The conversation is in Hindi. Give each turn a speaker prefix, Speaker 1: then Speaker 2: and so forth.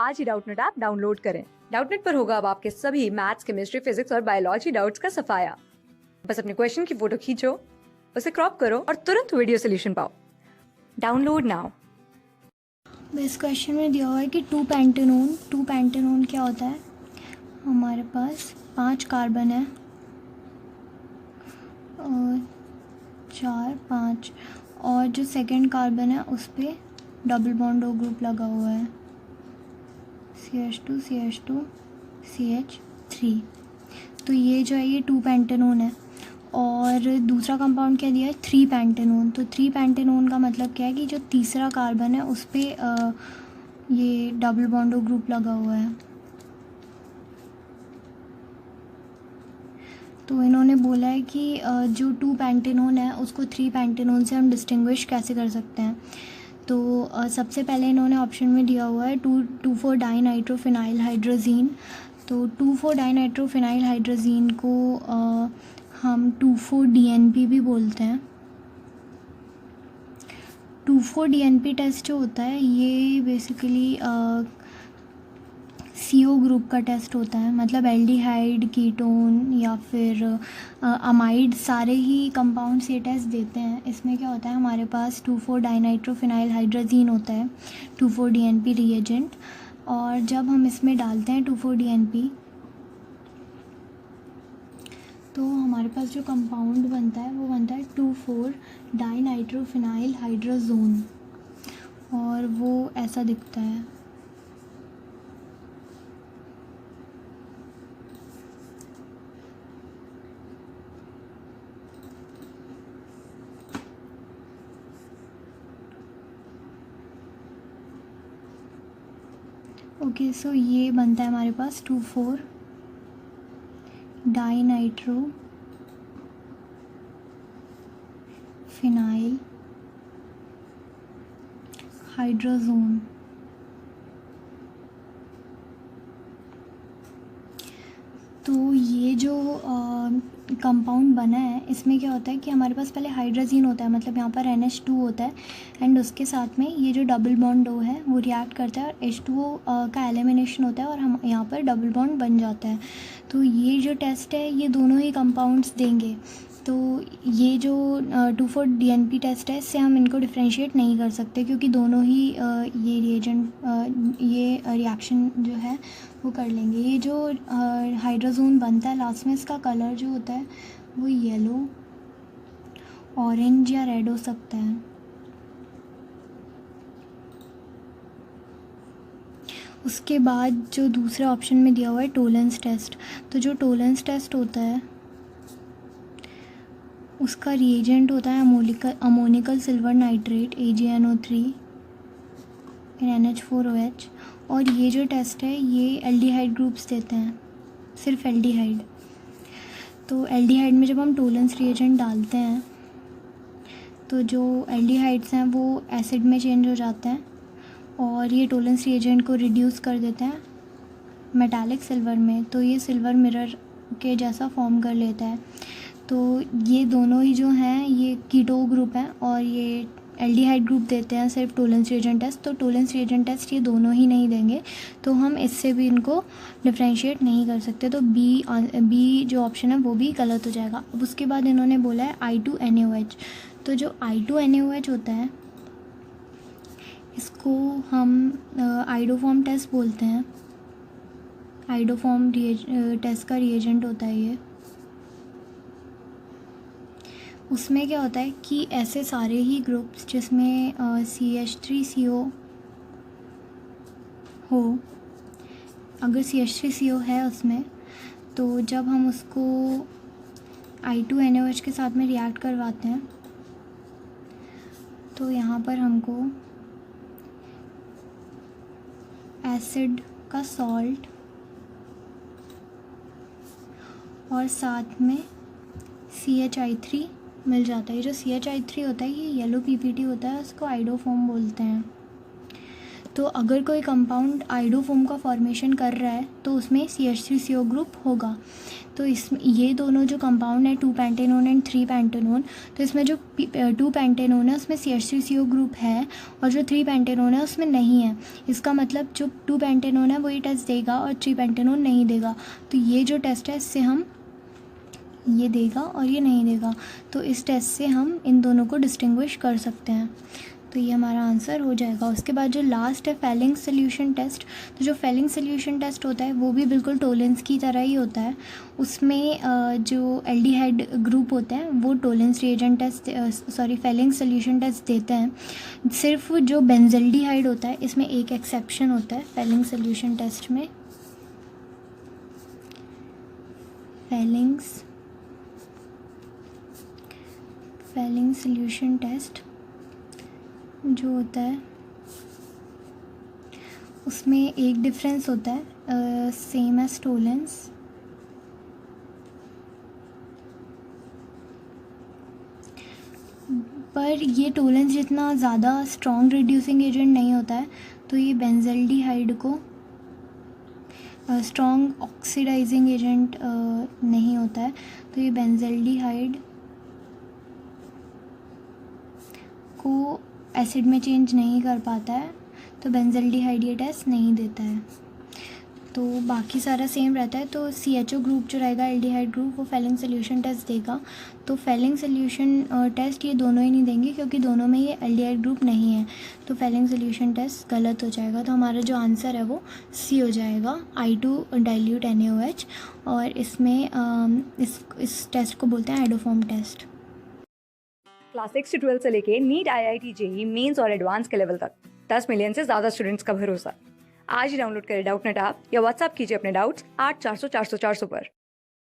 Speaker 1: आज ही डाउटनेट ऐप डाउनलोड करें। डाउटनेट पर होगा अब आपके सभी मैथ्स, केमिस्ट्री, फिजिक्स और बायोलॉजी डाउट्स का सफाया। बस अपने क्वेश्चन की फोटो खींचो, उसे क्रॉप करो और तुरंत वीडियो सोल्यूशन पाओ। Download now.
Speaker 2: इस क्वेश्चन में दिया हुआ है कि टू पेंटेनोन क्या होता है। हमारे पास 5 कार्बन है और 4 5 और जो सेकंड कार्बन है उस पर डबल बॉन्ड O ग्रुप लगा हुआ है, CH2 CH2 CH3। तो ये जो है ये 2 पेंटेनोन है। और दूसरा कंपाउंड क्या दिया है, 3 पेंटेनोन। तो 3 पेंटेनोन का मतलब क्या है कि जो तीसरा कार्बन है उस पर ये डबल बॉन्ड O ग्रुप लगा हुआ है। तो इन्होंने बोला है कि जो 2 पेंटेनोन है उसको 3 पेंटेनोन से हम डिस्टिंग्विश कैसे कर सकते हैं। तो सबसे पहले इन्होंने ऑप्शन में दिया हुआ है 2,2,4 डाइनाइट्रोफिनाइल हाइड्रोजीन। तो 2,4 डाइनाइट्रोफिनाइल हाइड्रोजीन को हम 2,4 DNP भी बोलते हैं। 2,4 DNP टेस्ट जो होता है ये बेसिकली CO ग्रुप का टेस्ट होता है, मतलब एल्डिहाइड, कीटोन या फिर अमाइड, सारे ही कंपाउंड्स ये टेस्ट देते हैं। इसमें क्या होता है, हमारे पास 2,4 डाइनाइट्रोफिनाइल हाइड्रोजीन होता है 2,4 DNP रिएजेंट, और जब हम इसमें डालते हैं 2,4 DNP तो हमारे पास जो कंपाउंड बनता है वो बनता है 2,4 डाइनाइट्रोफिनाइल हाइड्रोजोन, और वो ऐसा दिखता है। ओके, सो ये बनता है हमारे पास 2,4 डाइनाइट्रोफिनाइल हाइड्रोजोन। तो ये जो कंपाउंड बना है इसमें क्या होता है कि हमारे पास पहले हाइड्रोजीन होता है, मतलब यहाँ पर NH2 होता है, एंड उसके साथ में ये जो डबल बॉन्ड O है वो रिएक्ट करता है और H2O का एलिमिनेशन होता है और हम यहाँ पर डबल बॉन्ड बन जाता है। तो ये जो टेस्ट है ये दोनों ही कंपाउंड्स देंगे। तो ये जो 2,4 DNP टेस्ट है इससे हम इनको डिफ्रेंशिएट नहीं कर सकते, क्योंकि दोनों ही ये रिएजेंट ये रिएक्शन जो है वो कर लेंगे। ये जो हाइड्रोजोन बनता है लास्ट में, इसका कलर जो होता है वो येलो, ऑरेंज या रेड हो सकता है। उसके बाद जो दूसरे ऑप्शन में दिया हुआ है टोलेंस टेस्ट। तो जो टोलेंस टेस्ट होता है उसका रिएजेंट होता है ammoniacal silver nitrate AgNO3 NH4OH, और ये जो टेस्ट है ये एल्डिहाइड ग्रुप्स देते हैं, सिर्फ एल्डिहाइड। तो एल्डिहाइड में जब हम टोलेंस रिएजेंट डालते हैं तो जो एल्डिहाइड्स हैं वो एसिड में चेंज हो जाते हैं और ये टोलेंस रिएजेंट को रिड्यूस कर देते हैं मेटालिक सिल्वर में, तो ये सिल्वर मिरर के जैसा फॉर्म कर लेता है। तो ये दोनों ही जो हैं ये कीटो ग्रुप हैं और ये एल्डिहाइड ग्रुप देते हैं सिर्फ टोलेंस रिएजेंट टेस्ट। तो टोलेंस रिएजेंट टेस्ट ये दोनों ही नहीं देंगे, तो हम इससे भी इनको डिफ्रेंशिएट नहीं कर सकते। तो बी जो ऑप्शन है वो भी गलत हो जाएगा। अब उसके बाद इन्होंने बोला है I2NaOH। तो जो I2NaOH होता है इसको हम आइडोफॉर्म टेस्ट बोलते हैं। आइडोफॉर्म टेस्ट का रिएजेंट होता है ये। उसमें क्या होता है कि ऐसे सारे ही ग्रुप्स जिसमें CH3CO हो, अगर CH3CO है उसमें, तो जब हम उसको I2NaOH के साथ में रिएक्ट करवाते हैं तो यहाँ पर हमको एसिड का सॉल्ट और साथ में CHI3 मिल जाता है। जो CHI3 होता है ये येलो PPT होता है, उसको आइडोफॉर्म बोलते हैं। तो अगर कोई कंपाउंड आइडोफोम का फॉर्मेशन कर रहा है तो उसमें CH3CO ग्रुप होगा। तो इसमें ये दोनों जो कंपाउंड है 2 पेंटेनोन एंड 3 पेंटेनोन, तो इसमें जो 2 पेंटेनोन है उसमें CH3CO ग्रुप है और जो 3 पेंटेनोन है उसमें नहीं है। इसका मतलब जो 2 पेंटेनोन है वो ये टेस्ट देगा और 3 पेंटेनोन नहीं देगा। तो ये जो टेस्ट है इससे हम ये देगा और ये नहीं देगा, तो इस टेस्ट से हम इन दोनों को डिस्टिंग्विश कर सकते हैं। तो ये हमारा आंसर हो जाएगा। उसके बाद जो लास्ट है फेलिंग सोल्यूशन टेस्ट, तो जो फेलिंग सोल्यूशन टेस्ट होता है वो भी बिल्कुल टोलेंस की तरह ही होता है। उसमें जो एल्डिहाइड ग्रुप होते हैं वो Tollens reagent test Fehling solution test देते हैं। सिर्फ जो बेंजल्डिहाइड होता है इसमें एक एक्सेप्शन होता है फेलिंग सोल्यूशन टेस्ट में। फेलिंग सोल्यूशन टेस्ट जो होता है उसमें एक डिफरेंस होता है सेम एज टोलेंस। पर ये टोलेंस जितना ज़्यादा स्ट्रॉन्ग रिड्यूसिंग एजेंट नहीं होता है, तो ये बेंजल्डिहाइड को स्ट्रॉन्ग ऑक्सीडाइजिंग एजेंट नहीं होता है, तो ये बेंजल्डिहाइड को एसिड में चेंज नहीं कर पाता है, तो बेंजल्डिहाइड ये टेस्ट नहीं देता है। तो बाकी सारा सेम रहता है। तो CHO ग्रुप जो रहेगा एल्डिहाइड ग्रुप वो फेलिंग सोल्यूशन टेस्ट देगा। तो फेलिंग सोल्यूशन टेस्ट ये दोनों ही नहीं देंगे क्योंकि दोनों में ये एल्डिहाइड ग्रुप नहीं है, तो फेलिंग सोल्यूशन टेस्ट गलत हो जाएगा। तो हमारा जो आंसर है वो C हो जाएगा, I2 डाइल्यूट NaOH। और इसमें इस टेस्ट को बोलते हैं आइडोफॉर्म टेस्ट।
Speaker 1: क्लास 6 से 12 से लेके नीट, IIT, JEE मेंस और एडवांस के लेवल तक 10 मिलियन से ज्यादा स्टूडेंट्स का भरोसा। आज ही डाउनलोड करें डाउटनेट ऐप या व्हाट्सएप कीजिए अपने डाउट्स 8400 400 400 पर।